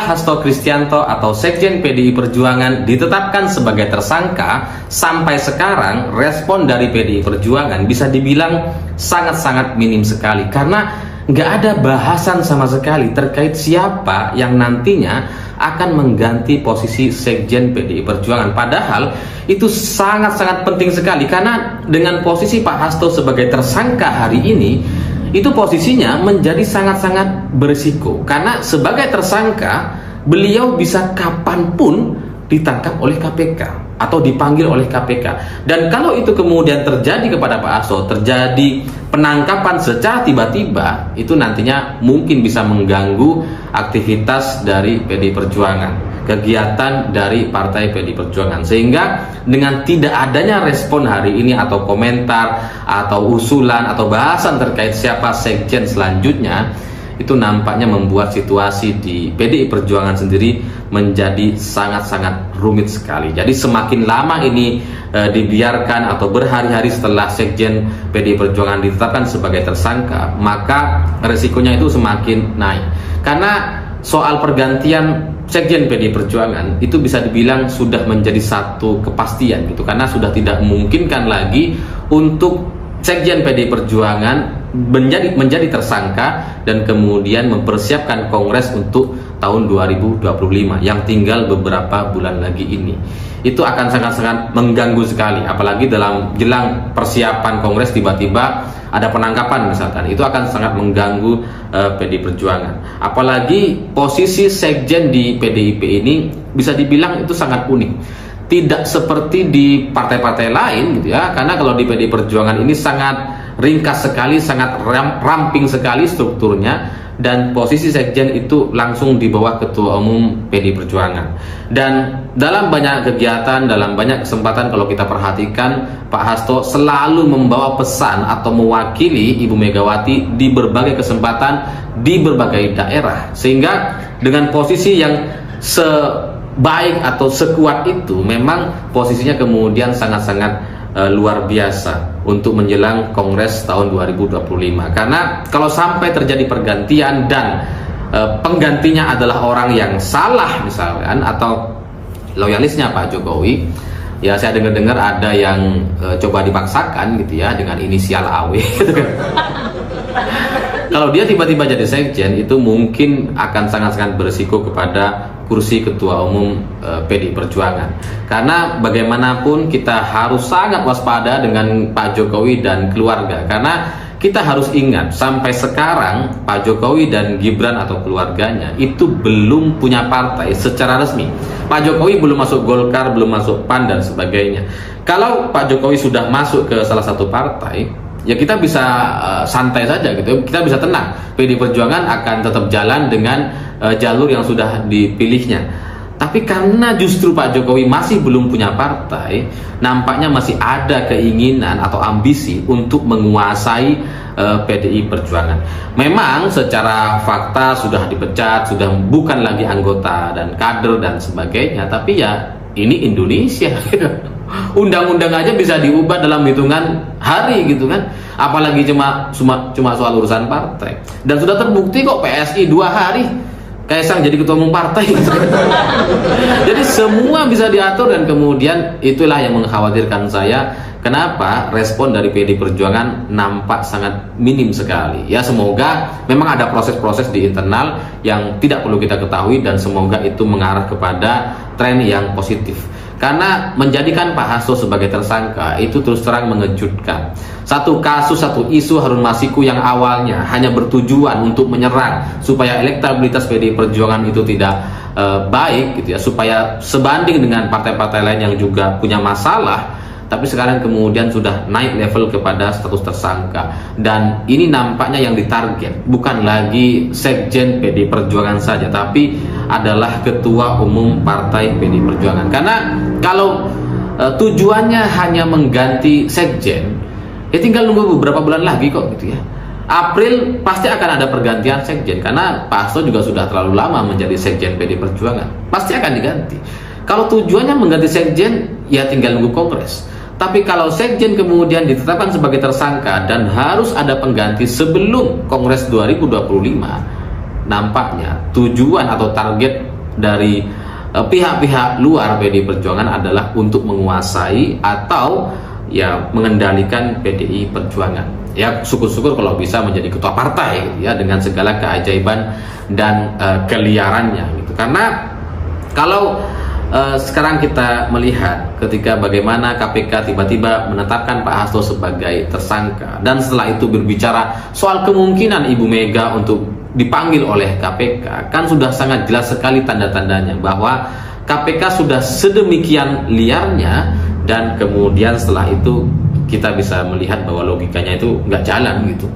Hasto Kristianto atau Sekjen PDI Perjuangan ditetapkan sebagai tersangka, sampai sekarang respon dari PDI Perjuangan bisa dibilang sangat-sangat minim sekali, karena nggak ada bahasan sama sekali terkait siapa yang nantinya akan mengganti posisi Sekjen PDI Perjuangan. Padahal itu sangat-sangat penting sekali, karena dengan posisi Pak Hasto sebagai tersangka hari ini, itu posisinya menjadi sangat-sangat berisiko, karena sebagai tersangka beliau bisa kapanpun ditangkap oleh KPK atau dipanggil oleh KPK. Dan kalau itu kemudian terjadi kepada Pak Hasto, terjadi penangkapan secara tiba-tiba, itu nantinya mungkin bisa mengganggu aktivitas dari PDI Perjuangan, kegiatan dari partai PDI Perjuangan. Sehingga dengan tidak adanya respon hari ini atau komentar atau usulan atau bahasan terkait siapa sekjen selanjutnya, itu nampaknya membuat situasi di PDI Perjuangan sendiri menjadi sangat-sangat rumit sekali. Jadi semakin lama ini dibiarkan atau berhari-hari setelah sekjen PDI Perjuangan ditetapkan sebagai tersangka, maka resikonya itu semakin naik. Karena soal pergantian sekjen PDI Perjuangan itu bisa dibilang sudah menjadi satu kepastian gitu, karena sudah tidak memungkinkan lagi untuk sekjen PDI Perjuangan menjadi tersangka dan kemudian mempersiapkan kongres untuk tahun 2025 yang tinggal beberapa bulan lagi ini. Itu akan sangat-sangat mengganggu sekali, apalagi dalam jelang persiapan kongres tiba-tiba ada penangkapan misalkan, itu akan sangat mengganggu PDI Perjuangan. Apalagi posisi sekjen di PDIP ini bisa dibilang itu sangat unik, tidak seperti di partai-partai lain gitu ya, karena kalau di PDI Perjuangan ini sangat ringkas sekali, sangat ramping sekali strukturnya, dan posisi sekjen itu langsung di bawah ketua umum PDI Perjuangan. Dan dalam banyak kegiatan, dalam banyak kesempatan kalau kita perhatikan, Pak Hasto selalu membawa pesan atau mewakili Ibu Megawati di berbagai kesempatan, di berbagai daerah. Sehingga dengan posisi yang sebaik atau sekuat itu, memang posisinya kemudian sangat-sangat luar biasa untuk menjelang Kongres tahun 2025. Karena kalau sampai terjadi pergantian dan penggantinya adalah orang yang salah misalkan, atau loyalisnya Pak Jokowi, ya saya dengar-dengar ada yang coba dipaksakan gitu ya dengan inisial AW gitu kan. Kalau dia tiba-tiba jadi sekjen, itu mungkin akan sangat-sangat berisiko kepada kursi ketua umum PDI Perjuangan. Karena bagaimanapun kita harus sangat waspada dengan Pak Jokowi dan keluarga. Karena kita harus ingat, sampai sekarang Pak Jokowi dan Gibran atau keluarganya itu belum punya partai secara resmi. Pak Jokowi belum masuk Golkar, belum masuk PAN dan sebagainya. Kalau Pak Jokowi sudah masuk ke salah satu partai, ya kita bisa santai saja gitu, kita bisa tenang. PDI Perjuangan akan tetap jalan dengan jalur yang sudah dipilihnya. Tapi karena justru Pak Jokowi masih belum punya partai, nampaknya masih ada keinginan atau ambisi untuk menguasai PDI Perjuangan. Memang secara fakta sudah dipecat, sudah bukan lagi anggota dan kader dan sebagainya, tapi ya ini Indonesia. Undang-undang aja bisa diubah dalam hitungan hari gitu kan, apalagi cuma soal urusan partai. Dan sudah terbukti kok PSI 2 hari Kaisang jadi ketua umum partai gitu. Jadi semua bisa diatur, dan kemudian itulah yang mengkhawatirkan saya, kenapa respon dari PDI Perjuangan nampak sangat minim sekali. Ya semoga memang ada proses-proses di internal yang tidak perlu kita ketahui, dan semoga itu mengarah kepada tren yang positif. Karena menjadikan Pak Hasto sebagai tersangka itu terus terang mengejutkan. Satu kasus, satu isu Harun Masiku yang awalnya hanya bertujuan untuk menyerang supaya elektabilitas PDI Perjuangan itu tidak baik gitu ya, supaya sebanding dengan partai-partai lain yang juga punya masalah, tapi sekarang kemudian sudah naik level kepada status tersangka. Dan ini nampaknya yang ditarget bukan lagi sekjen PDI Perjuangan saja, tapi adalah ketua umum partai PDI Perjuangan. Karena kalau tujuannya hanya mengganti sekjen, ya tinggal nunggu beberapa bulan lagi kok gitu ya. April pasti akan ada pergantian sekjen, karena Pak Hasto juga sudah terlalu lama menjadi sekjen PDI Perjuangan, pasti akan diganti. Kalau tujuannya mengganti sekjen, ya tinggal nunggu kongres. Tapi kalau sekjen kemudian ditetapkan sebagai tersangka dan harus ada pengganti sebelum Kongres 2025, nampaknya tujuan atau target dari pihak-pihak luar PDI Perjuangan adalah untuk menguasai atau ya mengendalikan PDI Perjuangan. Ya syukur-syukur kalau bisa menjadi ketua partai gitu ya, dengan segala keajaiban dan keliarannya gitu. Karena kalau sekarang kita melihat ketika bagaimana KPK tiba-tiba menetapkan Pak Hasto sebagai tersangka, dan setelah itu berbicara soal kemungkinan Ibu Mega untuk dipanggil oleh KPK, kan sudah sangat jelas sekali tanda-tandanya bahwa KPK sudah sedemikian liarnya, dan kemudian setelah itu kita bisa melihat bahwa logikanya itu nggak jalan gitu.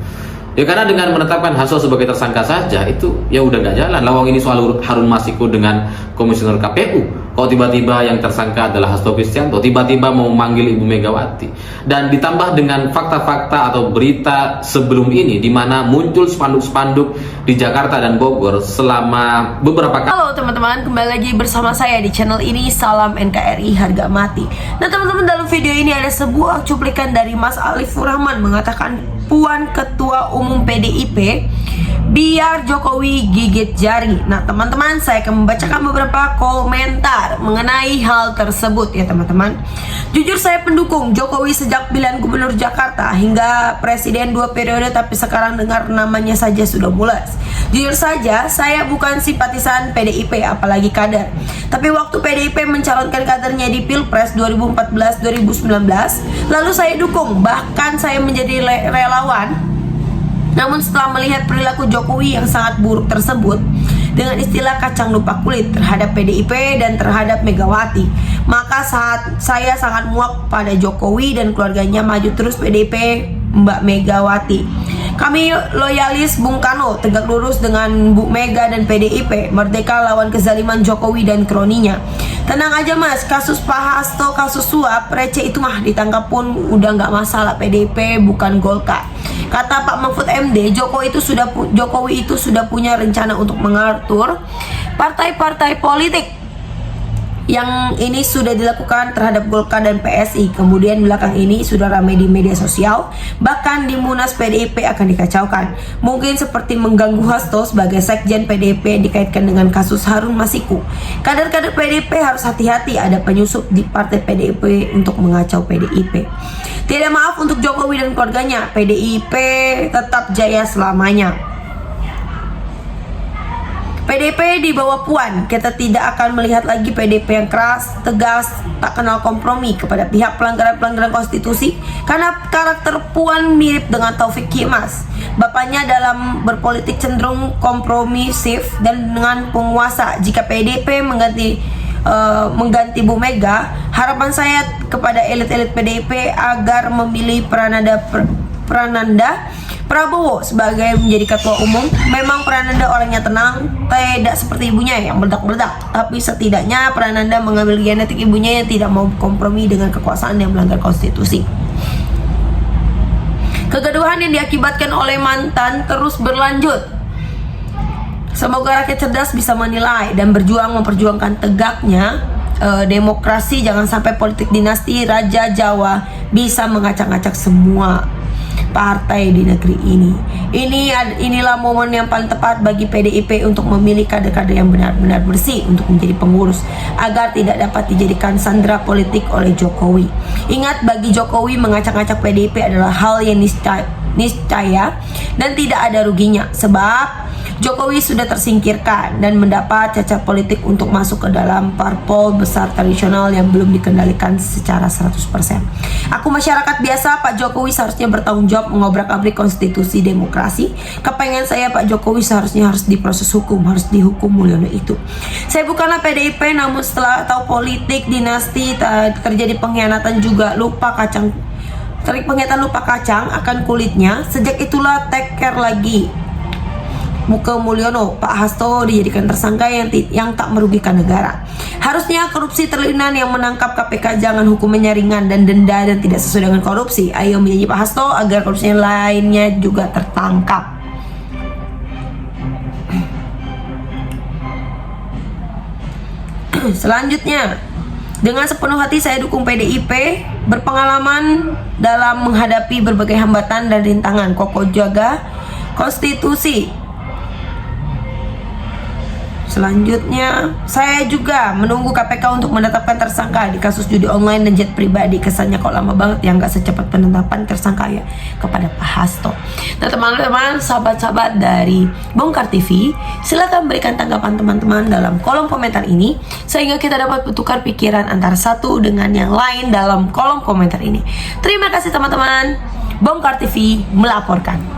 Ya karena dengan menetapkan Hasto sebagai tersangka saja itu ya udah nggak jalan. Lawang ini soal Harun Masiku dengan komisioner KPU. Kalau tiba-tiba yang tersangka adalah Hasto Kristianto, tiba-tiba mau memanggil Ibu Megawati, dan ditambah dengan fakta-fakta atau berita sebelum ini di mana muncul spanduk-spanduk di Jakarta dan Bogor selama beberapa kali. Halo teman-teman, kembali lagi bersama saya di channel ini, Salam NKRI Harga Mati. Nah teman-teman, dalam video ini ada sebuah cuplikan dari Mas Alifur Rahman mengatakan Puan Ketua Umum PDIP biar Jokowi gigit jari. Nah teman-teman, saya akan membacakan beberapa komentar mengenai hal tersebut ya teman-teman. Jujur saya pendukung Jokowi sejak pilihan gubernur Jakarta hingga presiden 2 periode, tapi sekarang dengar namanya saja sudah mules. Jujur saja saya bukan simpatisan PDIP apalagi kader, tapi waktu PDIP mencalonkan kadernya di Pilpres 2014-2019 lalu saya dukung, bahkan saya menjadi relawan. Namun setelah melihat perilaku Jokowi yang sangat buruk tersebut, dengan istilah kacang lupa kulit terhadap PDIP dan terhadap Megawati, maka saya sangat muak pada Jokowi dan keluarganya maju terus PDIP Mbak Megawati. Kami loyalis Bung Karno, tegak lurus dengan Bu Mega dan PDIP, merdeka lawan kezaliman Jokowi dan kroninya. Tenang aja mas, kasus Pak Hasto, kasus suap, receh itu mah ditangkap pun udah nggak masalah, PDIP bukan Golkar. Kata Pak Mahfud MD, Jokowi itu sudah punya rencana untuk mengatur partai-partai politik. Yang ini sudah dilakukan terhadap Golkar dan PSI. Kemudian belakang ini sudah ramai di media sosial, bahkan di Munas PDIP akan dikacaukan. Mungkin seperti mengganggu Hasto sebagai sekjen PDIP dikaitkan dengan kasus Harun Masiku. Kader-kader PDIP harus hati-hati, ada penyusup di partai PDIP untuk mengacau PDIP. Tidak maaf untuk Jokowi dan keluarganya, PDIP tetap jaya selamanya. PDIP di bawah Puan, kita tidak akan melihat lagi PDIP yang keras, tegas, tak kenal kompromi kepada pihak pelanggaran-pelanggaran konstitusi, karena karakter Puan mirip dengan Taufik Kimas. Bapaknya dalam berpolitik cenderung kompromisif dan dengan penguasa. Jika PDIP mengganti Bu Mega, harapan saya kepada elit-elit PDIP agar memilih Prananda Prabowo sebagai menjadi ketua umum. Memang Prananda orangnya tenang, tidak seperti ibunya yang meledak-meledak, tapi setidaknya Prananda mengambil genetik ibunya yang tidak mau kompromi dengan kekuasaan yang melanggar konstitusi. Kegaduhan yang diakibatkan oleh mantan terus berlanjut. Semoga rakyat cerdas bisa menilai dan memperjuangkan tegaknya demokrasi. Jangan sampai politik dinasti Raja Jawa bisa mengacak-acak semua partai di negeri ini. Inilah momen yang paling tepat bagi PDIP untuk memilih kader-kader yang benar-benar bersih untuk menjadi pengurus, agar tidak dapat dijadikan sandera politik oleh Jokowi. Ingat, bagi Jokowi mengacak-acak PDIP adalah hal yang niscaya dan tidak ada ruginya, sebab Jokowi sudah tersingkirkan dan mendapat cacat politik untuk masuk ke dalam parpol besar tradisional yang belum dikendalikan secara 100%. Aku masyarakat biasa, Pak Jokowi seharusnya bertanggung jawab mengobrak-abrik konstitusi demokrasi. Kepengen saya Pak Jokowi seharusnya harus diproses hukum, harus dihukum Mulyono itu. Saya bukanlah PDIP, namun setelah tahu politik dinasti terjadi pengkhianatan juga lupa kacang akan kulitnya. Sejak itulah take care lagi Muka Mulyono, Pak Hasto dijadikan tersangka yang tak merugikan negara. Harusnya korupsi triliunan yang menangkap KPK jangan hukumannya ringan dan denda dan tidak sesuai dengan korupsi. Ayo menjadi Pak Hasto agar korupsi lainnya juga tertangkap. Selanjutnya, dengan sepenuh hati saya dukung PDIP, berpengalaman dalam menghadapi berbagai hambatan dan rintangan, kokoh jaga konstitusi. Selanjutnya, saya juga menunggu KPK untuk menetapkan tersangka di kasus judi online dan jet pribadi. Kesannya kok lama banget ya, nggak secepat penetapan tersangka ya kepada Pak Hasto. Nah teman-teman, sahabat-sahabat dari Bongkar TV, silakan berikan tanggapan teman-teman dalam kolom komentar ini, sehingga kita dapat bertukar pikiran antara satu dengan yang lain dalam kolom komentar ini. Terima kasih teman-teman. Bongkar TV melaporkan.